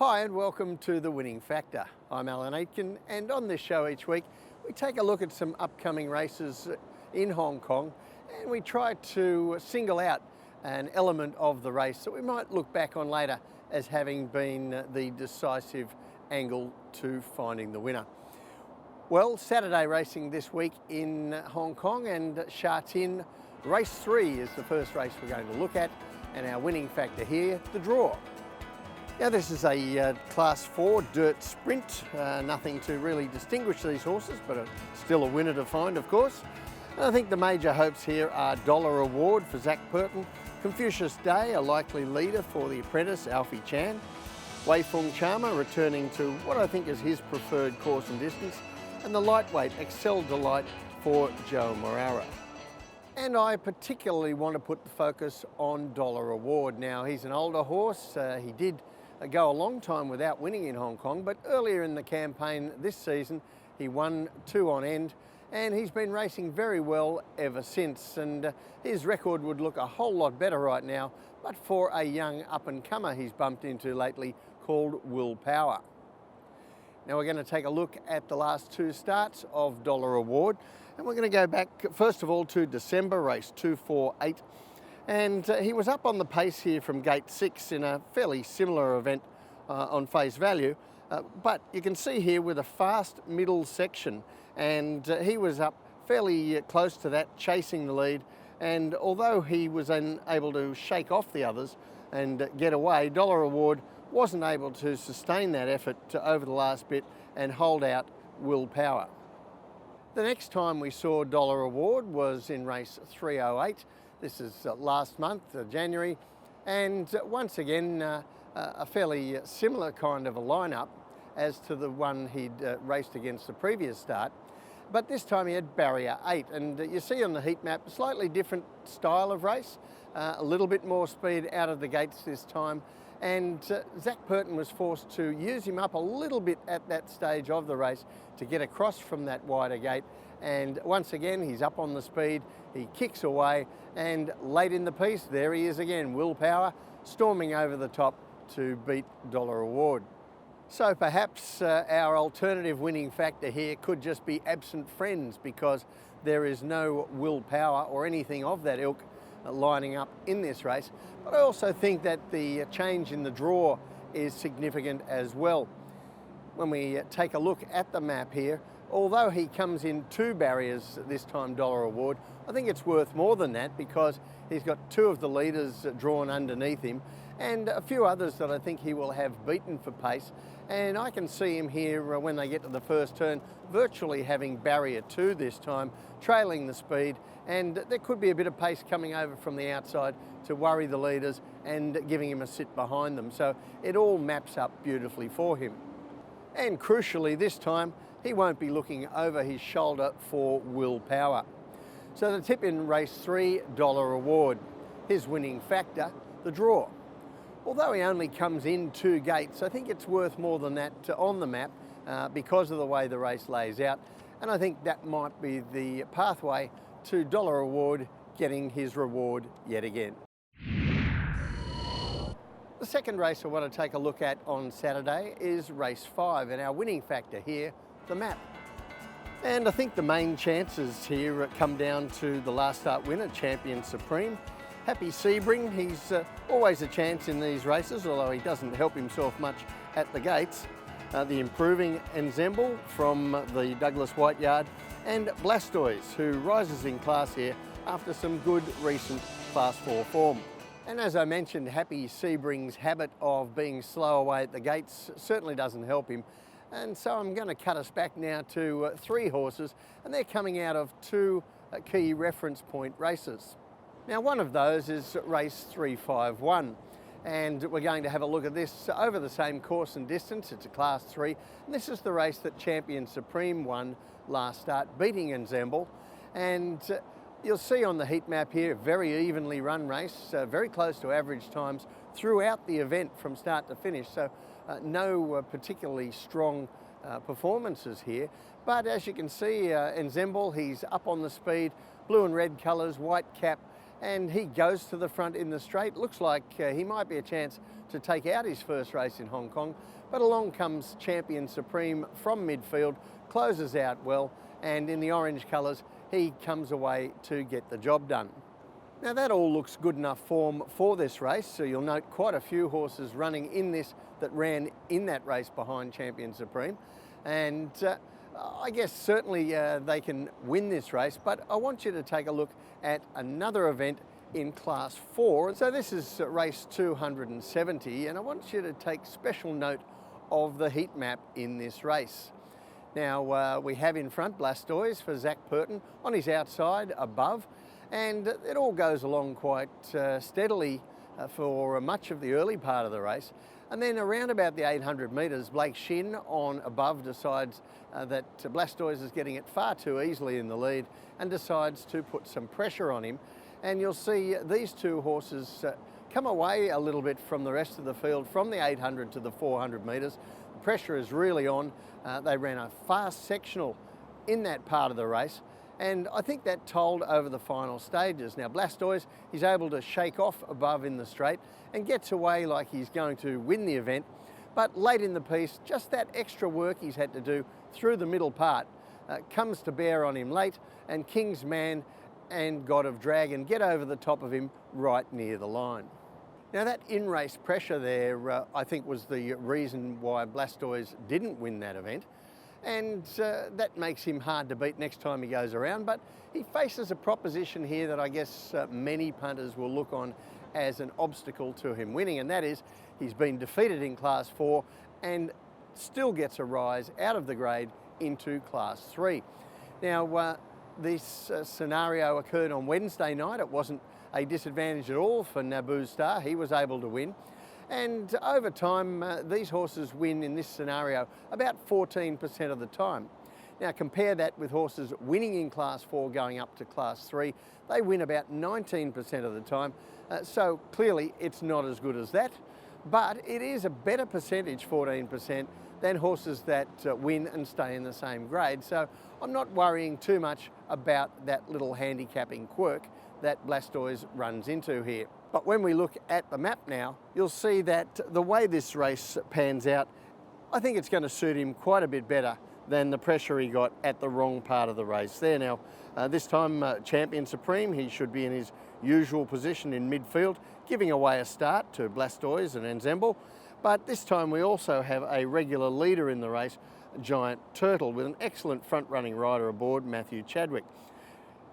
Hi and welcome to The Winning Factor. I'm Alan Aitken, and on this show each week we take a look at some upcoming races in Hong Kong and we try to single out an element of the race that we might look back on later as having been the decisive angle to finding the winner. Well, Saturday racing this week in Hong Kong, and Sha Tin race 3 is the first race we're going to look at, and our winning factor here, the draw. Now this is a class 4 dirt sprint, nothing to really distinguish these horses, but still a winner to find, of course. And I think the major hopes here are Dollar Award for Zac Purton, Confucius Day, a likely leader for the apprentice Alfie Chan, Wei Fung Charmer returning to what I think is his preferred course and distance, and the lightweight Excel Delight for Joe Morara. And I particularly want to put the focus on Dollar Award. Now he's an older horse, he did go a long time without winning in Hong Kong, but earlier in the campaign this season he won 2 on end, and he's been racing very well ever since, and his record would look a whole lot better right now but for a young up-and-comer he's bumped into lately called Will Power. Now we're going to take a look at the last 2 starts of Dollar Award, and we're going to go back first of all to December, race 248. And he was up on the pace here from gate 6 in a fairly similar event on face value, but you can see here with a fast middle section, and he was up fairly close to that, chasing the lead, and although he was unable to shake off the others and get away, Dollar Award wasn't able to sustain that effort over the last bit and hold out Will Power. The next time we saw Dollar Award was in race 308. This is last month, January, and once again a fairly similar kind of a lineup as to the one he'd raced against the previous start, but this time he had barrier 8, and you see on the heat map a slightly different style of race, a little bit more speed out of the gates this time, and Zac Purton was forced to use him up a little bit at that stage of the race to get across from that wider gate, and once again he's up on the speed, he kicks away, and late in the piece there he is again, Will Power, storming over the top to beat Dollar Award. So perhaps our alternative winning factor here could just be absent friends, because there is no Will Power or anything of that ilk lining up in this race. But I also think that the change in the draw is significant as well. When we take a look at the map here, although he comes in 2 barriers this time, Dollar Award, I think it's worth more than that, because he's got 2 of the leaders drawn underneath him and a few others that I think he will have beaten for pace, and I can see him here when they get to the first turn virtually having barrier 2 this time, trailing the speed, and there could be a bit of pace coming over from the outside to worry the leaders and giving him a sit behind them, so it all maps up beautifully for him. And crucially this time he won't be looking over his shoulder for Will Power. So the tip in race 3, Dollar Award. His winning factor, the draw. Although he only comes in 2 gates, I think it's worth more than that on the map because of the way the race lays out, and I think that might be the pathway to Dollar Award getting his reward yet again. The second race I want to take a look at on Saturday is race 5, and our winning factor here, the map. And I think the main chances here come down to the last start winner, Champion Supreme. Happy Sebring, he's always a chance in these races, although he doesn't help himself much at the gates. The improving Ensemble from the Douglas White Yard, and Blastoise, who rises in class here after some good recent Class 4 form. And as I mentioned, Happy Sebring's habit of being slow away at the gates certainly doesn't help him. And so I'm going to cut us back now to 3 horses, and they're coming out of 2 key reference point races. Now one of those is race 351, and we're going to have a look at this over the same course and distance. It's a class 3, and this is the race that Champion Supreme won last start, beating Ensemble. And you'll see on the heat map here, very evenly run race, very close to average times throughout the event from start to finish. So no particularly strong performances here. But as you can see, Ensemble, he's up on the speed, blue and red colours, white cap, and he goes to the front in the straight. Looks like he might be a chance to take out his first race in Hong Kong, but along comes Champion Supreme from midfield, closes out well, and in the orange colours, he comes away to get the job done. Now that all looks good enough form for this race, so you'll note quite a few horses running in this that ran in that race behind Champion Supreme, and I guess certainly they can win this race, but I want you to take a look at another event in Class 4. So this is race 270, and I want you to take special note of the heat map in this race. Now we have in front Blastoise for Zac Purton on his outside above, and it all goes along quite steadily for much of the early part of the race. And then around about the 800 metres, Blake Shin on above decides that Blastoise is getting it far too easily in the lead and decides to put some pressure on him. And you'll see these two horses come away a little bit from the rest of the field from the 800 to the 400 metres. The pressure is really on. They ran a fast sectional in that part of the race, and I think that told over the final stages. Now Blastoise, he's able to shake off above in the straight and gets away like he's going to win the event, but late in the piece, just that extra work he's had to do through the middle part comes to bear on him late, and King's Man and God of Dragon get over the top of him right near the line. Now that in-race pressure there, I think was the reason why Blastoise didn't win that event, and that makes him hard to beat next time he goes around, but he faces a proposition here that I guess many punters will look on as an obstacle to him winning, and that is he's been defeated in Class 4 and still gets a rise out of the grade into Class 3. Now this scenario occurred on Wednesday night. It wasn't a disadvantage at all for Naboo Star. He was able to win. And over time, these horses win in this scenario about 14% of the time. Now compare that with horses winning in Class 4 going up to Class 3. They win about 19% of the time. So clearly it's not as good as that, but it is a better percentage, 14%, than horses that win and stay in the same grade. So I'm not worrying too much about that little handicapping quirk that Blastoise runs into here. But when we look at the map now, you'll see that the way this race pans out, I think it's going to suit him quite a bit better than the pressure he got at the wrong part of the race there. Now, this time Champion Supreme, he should be in his usual position in midfield, giving away a start to Blastoise and Ensemble. But this time we also have a regular leader in the race, Giant Turtle, with an excellent front-running rider aboard, Matthew Chadwick.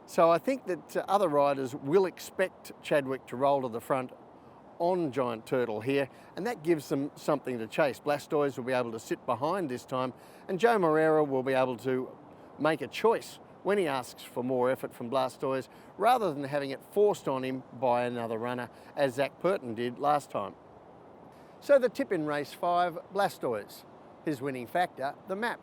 So I think that other riders will expect Chadwick to roll to the front on Giant Turtle here, and that gives them something to chase. Blastoise will be able to sit behind this time, and Joe Moreira will be able to make a choice when he asks for more effort from Blastoise, rather than having it forced on him by another runner, as Zac Purton did last time. So the tip in race 5, Blastoise. His winning factor, the map.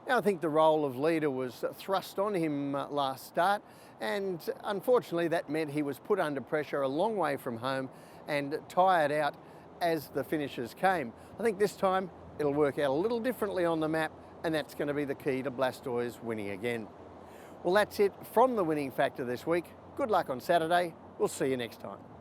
Now I think the role of leader was thrust on him last start, and unfortunately that meant he was put under pressure a long way from home and tired out as the finishes came. I think this time it'll work out a little differently on the map, and that's going to be the key to Blastoise winning again. Well, that's it from the winning factor this week. Good luck on Saturday. We'll see you next time.